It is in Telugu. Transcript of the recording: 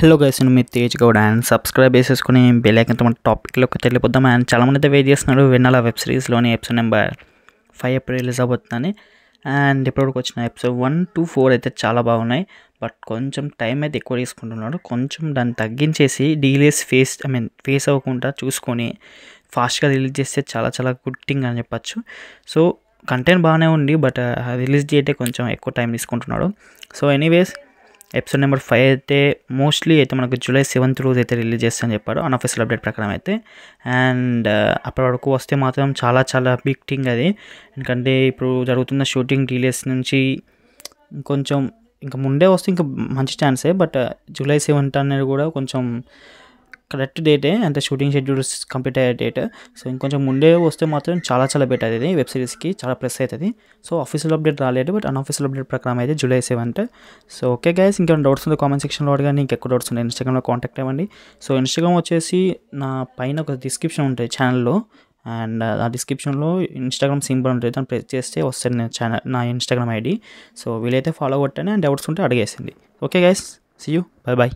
హలో గైస్, నేను మీ తేజ్ గౌడ్ అండ్ సబ్స్క్రైబ్ చేసేసుకుని బెల్ ఐకాన్తో మన టాపిక్లోకి వెళ్ళిపోద్దాం. అండ్ చాలామంది అయితే వెయిట్ చేస్తున్నారు వెన్నెల వెబ్ సిరీస్లోని ఎపిసోడ్ నెంబర్ 5 ఎప్పుడు రిలీజ్ అవబోతుందని. అండ్ ఇప్పటివరకు వచ్చిన ఎపిసోడ్ 1 to 4 అయితే చాలా బాగున్నాయి. బట్ కొంచెం టైం అయితే ఎక్కువ తీసుకుంటున్నాడు. కొంచెం దాన్ని తగ్గించేసి డీలేస్ ఫేస్ అవ్వకుండా చూసుకొని ఫాస్ట్గా రిలీజ్ చేస్తే చాలా చాలా గుడ్ థింగ్ అని చెప్పచ్చు. సో కంటెంట్ బాగానే ఉంది, బట్ రిలీజ్ డేటే కొంచెం ఎక్కువ టైం తీసుకుంటున్నాడు. సో ఎనీవేస్, ఎపిసోడ్ నెంబర్ 5 అయితే మోస్ట్లీ అయితే మనకు జూలై 7th రోజు అయితే రిలీజ్ చేస్తామని చెప్పారు అన్అఫీషియల్ అప్డేట్ ప్రకారం అయితే. అండ్ అప్పటి వరకు వస్తే మాత్రం చాలా చాలా బిగ్ థింగ్ అది. ఎందుకంటే ఇప్పుడు జరుగుతున్న షూటింగ్ డీలేస్ నుంచి కొంచెం ఇంకా ముందే వస్తే ఇంకా మంచి ఛాన్సే. బట్ జూలై 7th అనేది కూడా కొంచెం కరెక్ట్ డేటే, అంటే షూటింగ్ షెడ్యూల్స్ కంప్లీట్ అయ్యే డేట్. సో ఇంకొంచెం ముందే వస్తే మాత్రం చాలా చాలా బెటర్ ఇది వెబ్ సిరీస్కి, చాలా ప్లస్ అవుతుంది. సో అఫీషియల్ అప్డేట్ రాలేదు, బట్ అన్అఫీషియల్ అప్డేట్ ప్రకారం అయితే July 7th. So okay guys, ఇంకేమైనా డౌట్స్ ఉందో కామెంట్ సెక్షన్లో అడగండి. ఇంకెక్కువ డౌట్స్ ఉన్నాయి ఇన్స్టాగ్రామ్లో కాంటాక్ట్ అవ్వండి. సో ఇన్స్టాగ్రామ్ వచ్చేసి నా పైన ఒక డిస్క్రిప్షన్ ఉంటుంది ఛానల్లో, అండ్ ఆ డిస్క్రిప్షన్లో ఇన్స్టాగ్రామ్ సింబల్ ఉంటుంది, దాన్ని ప్రెస్ చేస్తే వస్తుంది నా ఇన్స్టాగ్రామ్ ఐడి. సో వీలైతే ఫాలో కొట్టండి, అండ్ డౌట్స్ ఉంటే అడిగేసింది. Okay guys, see you, bye bye.